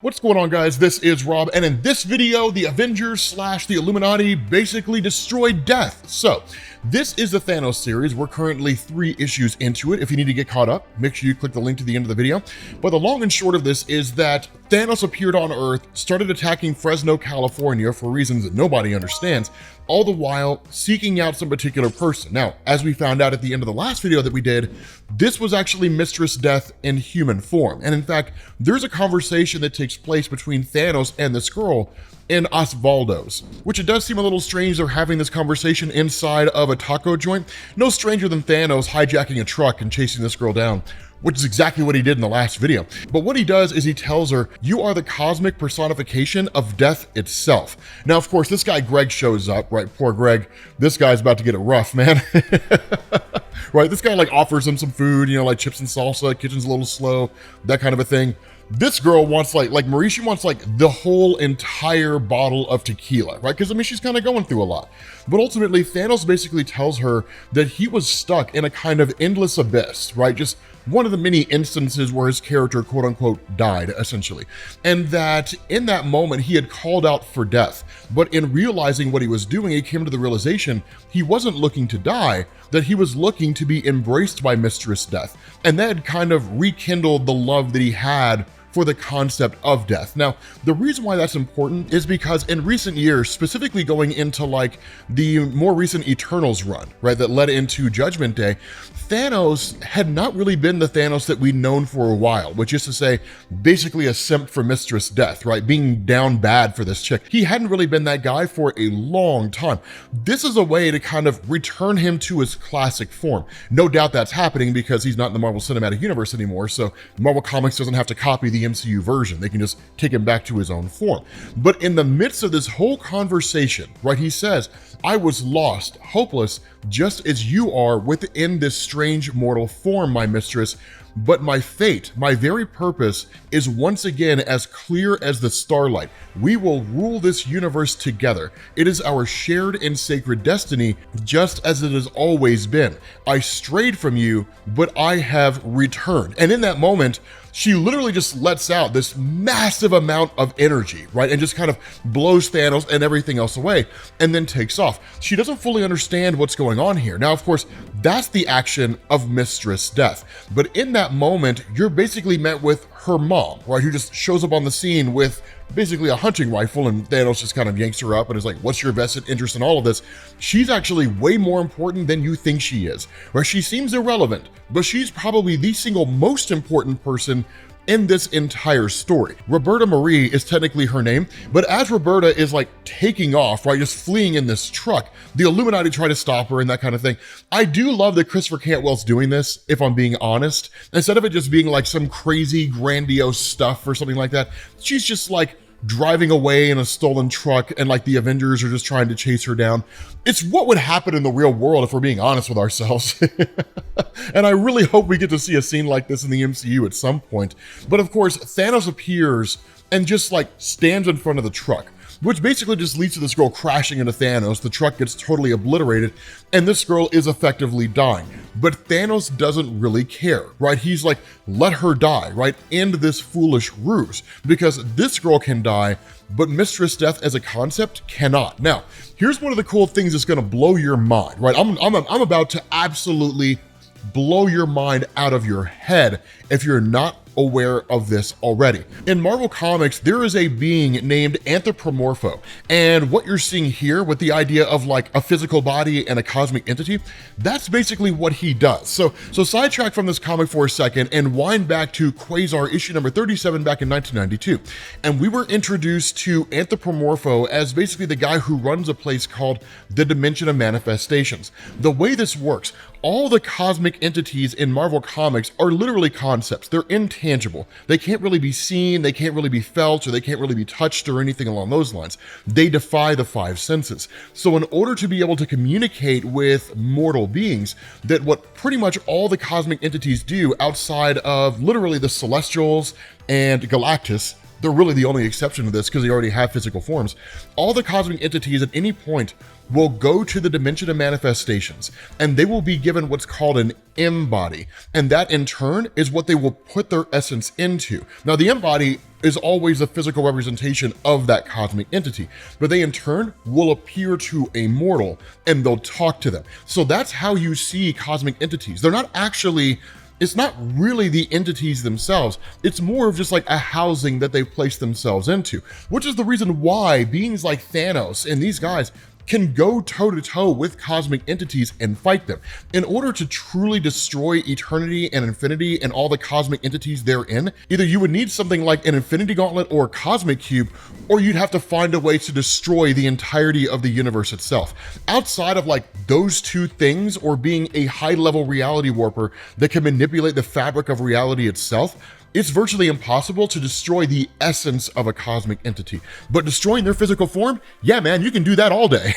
What's going on, guys? This is Rob, and in this video, the Avengers / the Illuminati basically destroyed Death. So, this is the Thanos series. We're currently 3 issues into it. If you need to get caught up, make sure you click the link to the end of the video. But the long and short of this is that Thanos appeared on Earth, started attacking Fresno, California for reasons that nobody understands, all the while seeking out some particular person. Now, as we found out at the end of the last video that we did, this was actually Mistress Death in human form. And in fact, there's a conversation that takes place between Thanos and this girl in Osvaldo's, which it does seem a little strange they're having this conversation inside of a taco joint. No stranger than Thanos hijacking a truck and chasing this girl down, which is exactly what he did in the last video. But what he does is he tells her, you are the cosmic personification of death itself. Now, of course, this guy Greg shows up, right? Poor Greg. This guy's about to get it rough, man. Right? This guy like offers him some food, you know, like chips and salsa, kitchen's a little slow, that kind of a thing. This girl wants like Marie, she wants like the whole entire bottle of tequila, right? Because I mean, she's kind of going through a lot. But ultimately, Thanos basically tells her that he was stuck in a kind of endless abyss, right? Just one of the many instances where his character, quote unquote, died, essentially. And that in that moment, he had called out for death. But in realizing what he was doing, he came to the realization he wasn't looking to die, that he was looking to be embraced by Mistress Death. And that had kind of rekindled the love that he had for the concept of death. Now, the reason why that's important is because in recent years, specifically going into like the more recent Eternals run, right, that led into Judgment Day, Thanos had not really been the Thanos that we'd known for a while, which is to say, basically a simp for Mistress Death, right, being down bad for this chick. He hadn't really been that guy for a long time. This is a way to kind of return him to his classic form. No doubt that's happening because he's not in the Marvel Cinematic Universe anymore, so Marvel Comics doesn't have to copy the MCU version. They can just take him back to his own form. But in the midst of this whole conversation, right, he says, I was lost, hopeless, just as you are within this strange mortal form, my mistress. But my fate, my very purpose, is once again as clear as the starlight. We will rule this universe together. It is our shared and sacred destiny, just as it has always been. I strayed from you, but I have returned. And in that moment, she literally just lets out this massive amount of energy, right? And just kind of blows Thanos and everything else away and then takes off. She doesn't fully understand what's going on here. Now, of course, that's the action of Mistress Death. But in that moment, you're basically met with her mom, right? Who just shows up on the scene with basically a hunting rifle, and Thanos just kind of yanks her up and is like, what's your vested interest in all of this? She's actually way more important than you think she is, where she seems irrelevant, but she's probably the single most important person in this entire story. Roberta Marie is technically her name, but as Roberta is like taking off, right, just fleeing in this truck, the Illuminati try to stop her and that kind of thing. I do love that Christopher Cantwell's doing this, if I'm being honest. Instead of it just being like some crazy grandiose stuff or something like that, she's just like driving away in a stolen truck and like the Avengers are just trying to chase her down. It's what would happen in the real world if we're being honest with ourselves. And I really hope we get to see a scene like this in the MCU at some point. But of course, Thanos appears and just like stands in front of the truck, which basically just leads to this girl crashing into Thanos. The truck gets totally obliterated, and this girl is effectively dying. But Thanos doesn't really care, right? He's like, let her die, right? End this foolish ruse, because this girl can die, but Mistress Death as a concept cannot. Now, here's one of the cool things that's gonna blow your mind, right? I'm about to absolutely blow your mind out of your head if you're not aware of this already. In Marvel Comics, there is a being named Anthropomorpho, and what you're seeing here with the idea of like a physical body and a cosmic entity, that's basically what he does. So sidetrack from this comic for a second and wind back to Quasar issue number 37 back in 1992. And we were introduced to Anthropomorpho as basically the guy who runs a place called the Dimension of Manifestations. The way this works, all the cosmic entities in Marvel Comics are literally concepts. They're intangible. They can't really be seen, they can't really be felt, or they can't really be touched or anything along those lines. They defy the 5 senses. So in order to be able to communicate with mortal beings, that what pretty much all the cosmic entities do outside of literally the Celestials and Galactus, they're really the only exception to this because they already have physical forms. All the cosmic entities at any point will go to the dimension of manifestations, and they will be given what's called an M-body, and that in turn is what they will put their essence into. Now, the M-body is always a physical representation of that cosmic entity, but they in turn will appear to a mortal and they'll talk to them. So that's how you see cosmic entities. They're not actually, it's not really the entities themselves. It's more of just like a housing that they've placed themselves into, which is the reason why beings like Thanos and these guys can go toe-to-toe with cosmic entities and fight them. In order to truly destroy eternity and infinity and all the cosmic entities therein, either you would need something like an infinity gauntlet or a cosmic cube, or you'd have to find a way to destroy the entirety of the universe itself. Outside of like those two things, or being a high-level reality warper that can manipulate the fabric of reality itself, it's virtually impossible to destroy the essence of a cosmic entity. But destroying their physical form, yeah, man, you can do that all day,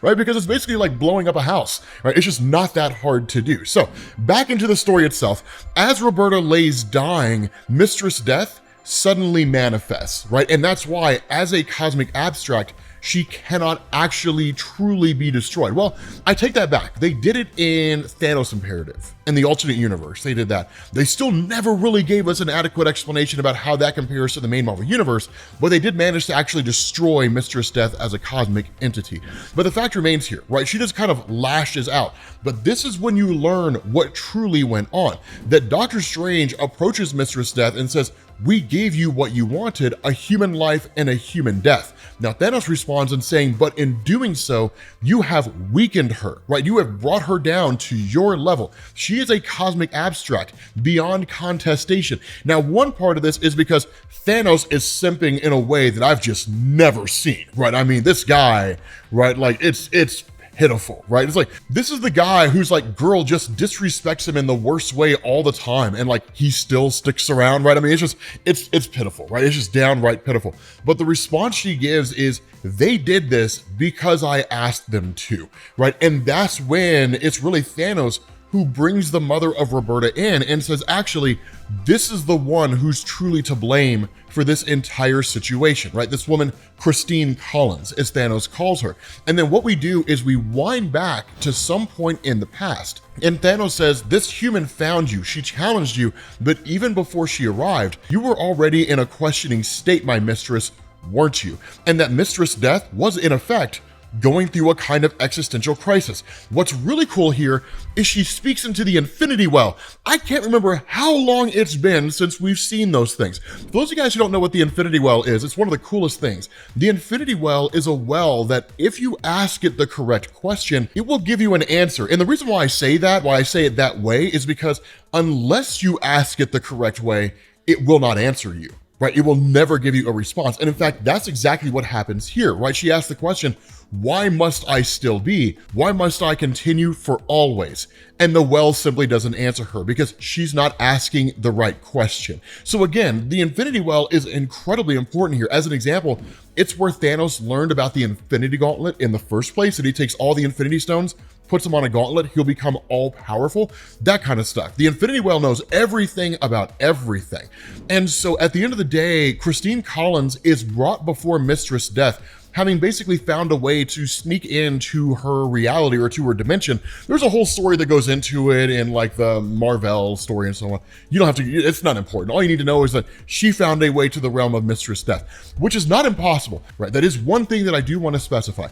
right? Because it's basically like blowing up a house, right? It's just not that hard to do. So back into the story itself, as Roberta lays dying, Mistress Death suddenly manifests, right? And that's why, as a cosmic abstract, she cannot actually truly be destroyed. Well, I take that back. They did it in Thanos Imperative. In the alternate universe, they did that. They still never really gave us an adequate explanation about how that compares to the main Marvel universe, but they did manage to actually destroy Mistress Death as a cosmic entity. But the fact remains here, right? She just kind of lashes out. But this is when you learn what truly went on. That Doctor Strange approaches Mistress Death and says, "We gave you what you wanted, a human life and a human death." Now Thanos responds in saying, "But in doing so, you have weakened her," right? You have brought her down to your level. She is a cosmic abstract beyond contestation. Now, one part of this is because Thanos is simping in a way that I've just never seen, right? I mean, this guy, right? Like it's pitiful, right? It's like, this is the guy who's like, girl just disrespects him in the worst way all the time, and like he still sticks around, right? I mean, it's pitiful, right? It's just downright pitiful. But the response she gives is, "They did this because I asked them to," right? And that's when it's really Thanos who brings the mother of Roberta in and says, actually, this is the one who's truly to blame for this entire situation, right? This woman, Christine Collins, as Thanos calls her. And then what we do is we wind back to some point in the past. And Thanos says, "This human found you, she challenged you, but even before she arrived, you were already in a questioning state, my mistress, weren't you?" And that Mistress Death was, in effect, going through a kind of existential crisis. What's really cool here is she speaks into the infinity well. I can't remember how long it's been since we've seen those things. For those of you guys who don't know what the infinity well is, it's one of the coolest things. The infinity well is a well that if you ask it the correct question, it will give you an answer. And the reason why I say that, why I say it that way, is because unless you ask it the correct way, it will not answer you, right? It will never give you a response. And in fact, that's exactly what happens here, right? She asks the question, "Why must I still be? Why must I continue for always?" And the well simply doesn't answer her because she's not asking the right question. So again, the infinity well is incredibly important here. As an example, it's where Thanos learned about the infinity gauntlet in the first place, and he takes all the infinity stones, puts them on a gauntlet, he'll become all powerful, that kind of stuff. The infinity well knows everything about everything. And so at the end of the day, Christine Collins is brought before Mistress Death, having basically found a way to sneak into her reality or to her dimension. There's a whole story that goes into it in like the Marvel story and so on. You don't have to, it's not important. All you need to know is that she found a way to the realm of Mistress Death, which is not impossible, right? That is one thing that I do want to specify.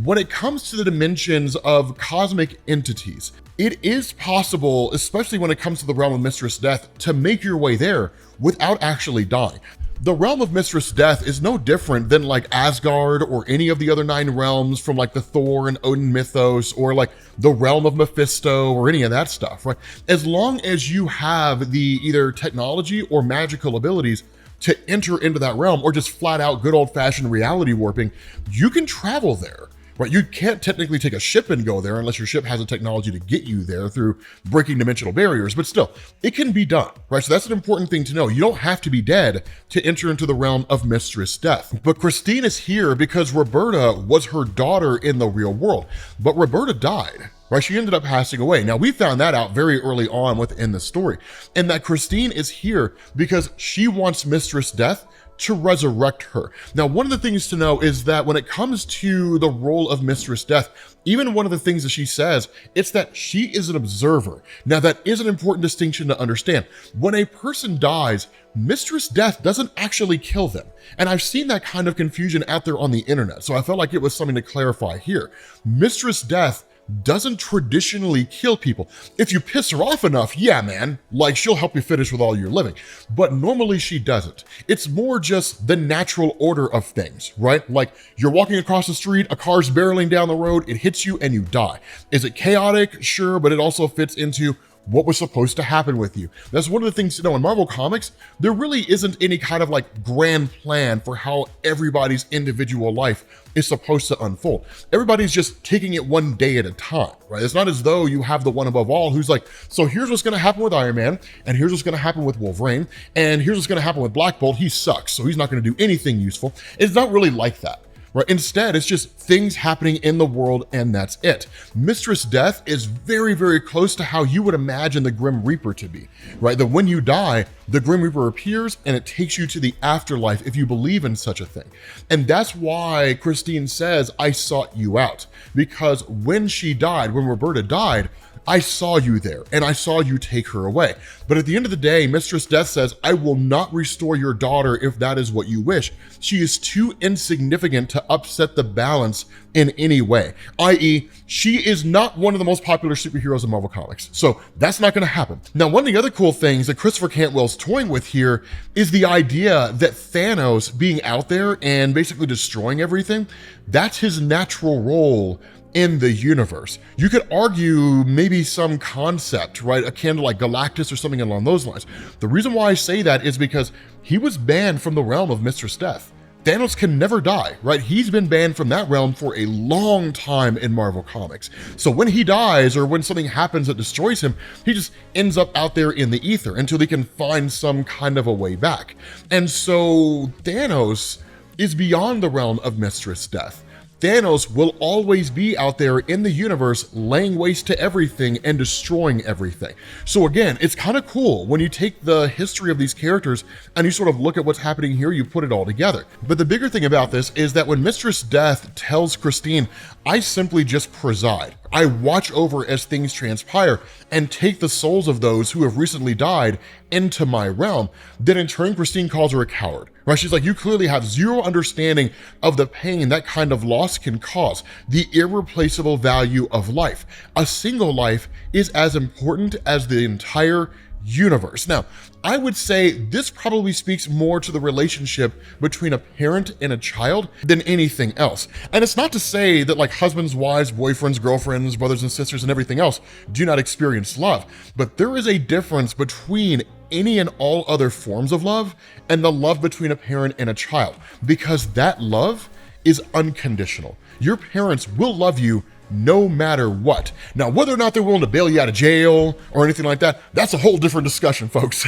When it comes to the dimensions of cosmic entities, it is possible, especially when it comes to the realm of Mistress Death, to make your way there without actually dying. The realm of Mistress Death is no different than like Asgard or any of the other 9 realms from like the Thor and Odin mythos, or like the realm of Mephisto or any of that stuff, right? As long as you have the either technology or magical abilities to enter into that realm, or just flat out good old fashioned reality warping, you can travel there. Right, you can't technically take a ship and go there unless your ship has the technology to get you there through breaking dimensional barriers, but still, it can be done, right? So that's an important thing to know. You don't have to be dead to enter into the realm of Mistress Death. But Christine is here because Roberta was her daughter in the real world, but Roberta died. right? She ended up passing away. Now, we found that out very early on within the story, and that Christine is here because she wants Mistress Death to resurrect her. Now, one of the things to know is that when it comes to the role of Mistress Death, even one of the things that she says, it's that she is an observer. Now, that is an important distinction to understand. When a person dies, Mistress Death doesn't actually kill them. And I've seen that kind of confusion out there on the internet, so I felt like it was something to clarify here. Mistress Death doesn't traditionally kill people. If you piss her off enough, yeah, man, like she'll help you finish with all your living. But normally she doesn't. It's more just the natural order of things, right? Like you're walking across the street, a car's barreling down the road, it hits you and you die. Is it chaotic? Sure, but it also fits into what was supposed to happen with you. That's one of the things to know in Marvel Comics, there really isn't any kind of like grand plan for how everybody's individual life is supposed to unfold. Everybody's just taking it one day at a time, right? It's not as though you have the one above all who's like, so here's what's gonna happen with Iron Man, and here's what's gonna happen with Wolverine, and here's what's gonna happen with Black Bolt. He sucks, so he's not gonna do anything useful. It's not really like that. Right? Instead, it's just things happening in the world and that's it. Mistress Death is very, very close to how you would imagine the Grim Reaper to be, right? That when you die, the Grim Reaper appears and it takes you to the afterlife if you believe in such a thing. And that's why Christine says, I sought you out. Because when she died, when Roberta died, I saw you there and I saw you take her away. But at the end of the day, Mistress Death says, I will not restore your daughter if that is what you wish. She is too insignificant to upset the balance in any way, i.e. she is not one of the most popular superheroes in Marvel Comics. So that's not gonna happen. Now, one of the other cool things that Christopher Cantwell's toying with here is the idea that Thanos being out there and basically destroying everything, that's his natural role in the universe. You could argue maybe some concept, right, akin to like Galactus or something along those lines. The reason why I say that is because he was banned from the realm of Mistress Death. Thanos can never die, right? He's been banned from that realm for a long time in Marvel Comics. So when he dies or when something happens that destroys him, he just ends up out there in the ether until they can find some kind of a way back. And so Thanos is beyond the realm of Mistress Death. Thanos will always be out there in the universe laying waste to everything and destroying everything. So again, it's kind of cool when you take the history of these characters and you sort of look at what's happening here, you put it all together. But the bigger thing about this is that when Mistress Death tells Christine, I simply just preside. I watch over as things transpire and take the souls of those who have recently died into my realm. Then in turn, Christine calls her a coward, right? She's like, you clearly have zero understanding of the pain that kind of loss can cause, the irreplaceable value of life. A single life is as important as the entire universe. Now, I would say this probably speaks more to the relationship between a parent and a child than anything else. And it's not to say that like husbands, wives, boyfriends, girlfriends, brothers and sisters, and everything else do not experience love, but there is a difference between any and all other forms of love and the love between a parent and a child, because that love is unconditional. Your parents will love you no matter what. Now, whether or not they're willing to bail you out of jail or anything like that, that's a whole different discussion, folks.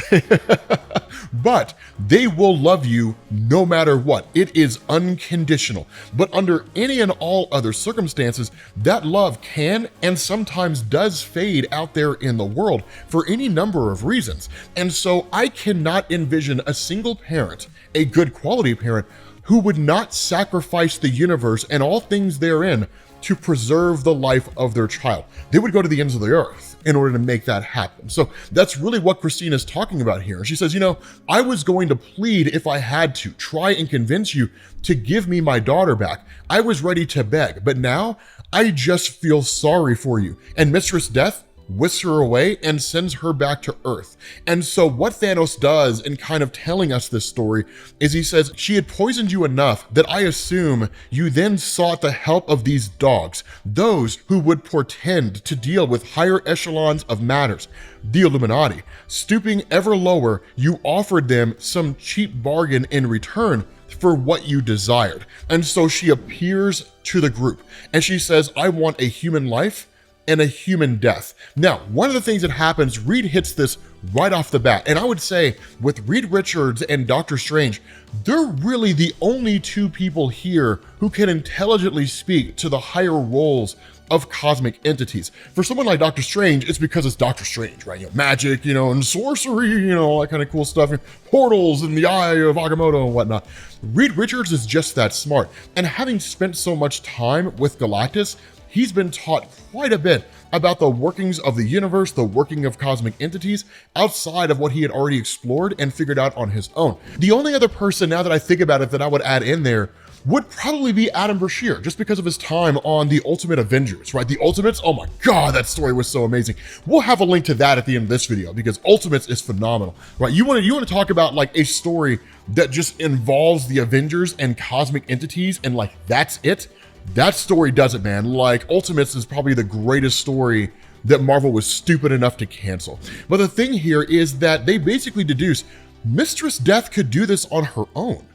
But they will love you no matter what. It is unconditional. But under any and all other circumstances, that love can and sometimes does fade out there in the world for any number of reasons. And so I cannot envision a single parent, a good quality parent, who would not sacrifice the universe and all things therein to preserve the life of their child. They would go to the ends of the earth in order to make that happen. So that's really what Christine is talking about here. She says, you know, I was going to plead if I had to, try and convince you to give me my daughter back. I was ready to beg, but now I just feel sorry for you. And Mistress Death whisks her away and sends her back to Earth. And so what Thanos does in kind of telling us this story is he says, she had poisoned you enough that I assume you then sought the help of these dogs, those who would portend to deal with higher echelons of matters, the Illuminati. Stooping ever lower, you offered them some cheap bargain in return for what you desired. And so she appears to the group and she says, I want a human life and a human death. Now, one of the things that happens, Reed hits this right off the bat. And I would say with Reed Richards and Doctor Strange, they're really the only two people here who can intelligently speak to the higher roles of cosmic entities. For someone like Doctor Strange, it's because it's Doctor Strange, right? Magic, and sorcery, all that kind of cool stuff, portals in the eye of Agamotto and whatnot. Reed Richards is just that smart, and having spent so much time with Galactus, he's been taught quite a bit about the workings of the universe, the working of cosmic entities, outside of what he had already explored and figured out on his own. The only other person, now that I think about it, that I would add in there would probably be Adam Brashear, just because of his time on the Ultimate Avengers, right? The Ultimates, oh my God, that story was so amazing. We'll have a link to that at the end of this video because Ultimates is phenomenal, right? You want to talk about like a story that just involves the Avengers and cosmic entities and like, that's it? That story does it, man. Like, Ultimates is probably the greatest story that Marvel was stupid enough to cancel. But the thing here is that they basically deduce Mistress Death could do this on her own,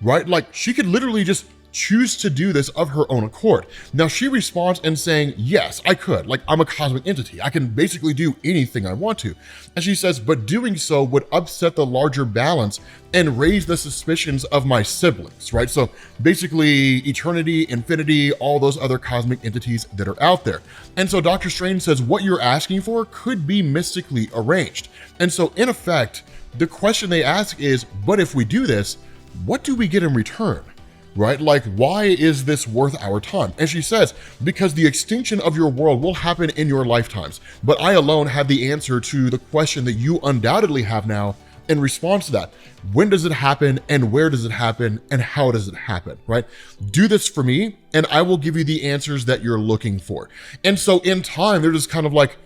right? Like, she could literally just choose to do this of her own accord. Now, she responds and saying, yes, I could. Like, I'm a cosmic entity. I can basically do anything I want to. And she says, but doing so would upset the larger balance and raise the suspicions of my siblings, right? So basically, eternity, infinity, all those other cosmic entities that are out there. And so Doctor Strange says, what you're asking for could be mystically arranged. And so in effect, the question they ask is, but if we do this, what do we get in return? Right? Like, why is this worth our time? And she says, because the extinction of your world will happen in your lifetimes, but I alone have the answer to the question that you undoubtedly have now in response to that. When does it happen, and where does it happen, and how does it happen, right? Do this for me, and I will give you the answers that you're looking for. And so in time, they're just kind of like,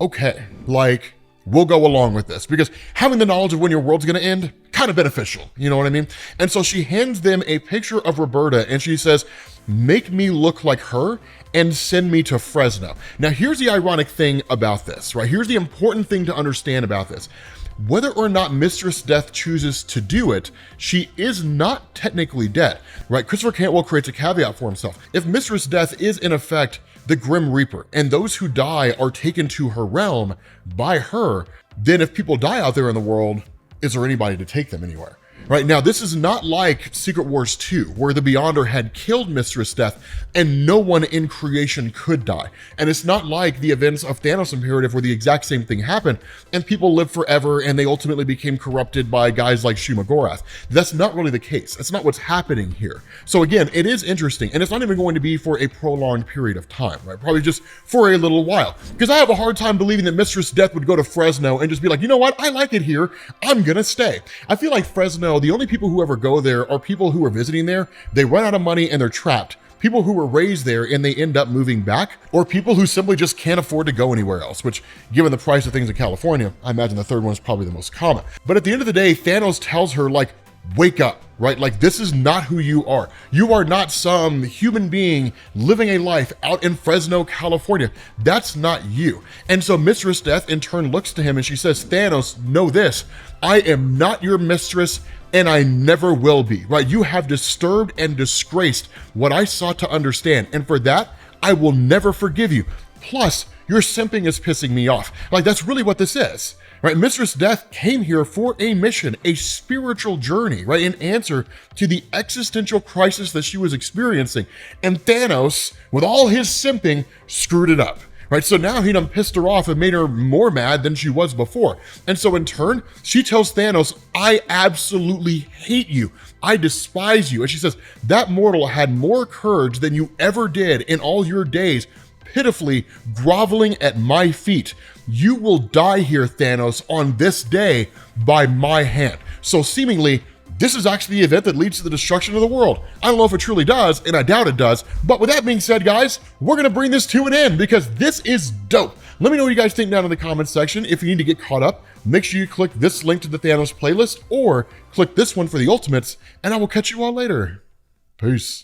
okay, like, we'll go along with this, because having the knowledge of when your world's gonna end, kind of beneficial, you know what I mean? And so she hands them a picture of Roberta and she says, make me look like her and send me to Fresno. Now, here's the ironic thing about this, right? Here's the important thing to understand about this. Whether or not Mistress Death chooses to do it, she is not technically dead, right? Christopher Cantwell creates a caveat for himself. If Mistress Death is in effect the Grim Reaper, and those who die are taken to her realm by her, then if people die out there in the world, is there anybody to take them anywhere? Right now, this is not like Secret Wars 2, where the Beyonder had killed Mistress Death and no one in creation could die. And it's not like the events of Thanos Imperative where the exact same thing happened and people lived forever and they ultimately became corrupted by guys like Shuma Gorath. That's not really the case. That's not what's happening here. So again, it is interesting, and it's not even going to be for a prolonged period of time, right? Probably just for a little while. Because I have a hard time believing that Mistress Death would go to Fresno and just be like, you know what? I like it here. I'm gonna stay. I feel like Fresno, the only people who ever go there are people who are visiting there. They run out of money and they're trapped. People who were raised there and they end up moving back, or people who simply just can't afford to go anywhere else, which, given the price of things in California, I imagine the third one is probably the most common. But at the end of the day, Thanos tells her, like, wake up, right? Like, this is not who you are. You are not some human being living a life out in Fresno, California. That's not you. And so Mistress Death in turn looks to him and she says, Thanos, know this, I am not your mistress and I never will be, right? You have disturbed and disgraced what I sought to understand. And for that, I will never forgive you. Plus, your simping is pissing me off. Like, that's really what this is, right? Mistress Death came here for a mission, a spiritual journey, right? An answer to the existential crisis that she was experiencing. And Thanos, with all his simping, screwed it up. Right, so now he done pissed her off and made her more mad than she was before. And so in turn, she tells Thanos, I absolutely hate you. I despise you. And she says, that mortal had more courage than you ever did in all your days, pitifully groveling at my feet. You will die here, Thanos, on this day by my hand. So seemingly, this is actually the event that leads to the destruction of the world. I don't know if it truly does, and I doubt it does. But with that being said, guys, we're gonna bring this to an end because this is dope. Let me know what you guys think down in the comments section. If you need to get caught up, make sure you click this link to the Thanos playlist or click this one for the Ultimates, and I will catch you all later. Peace.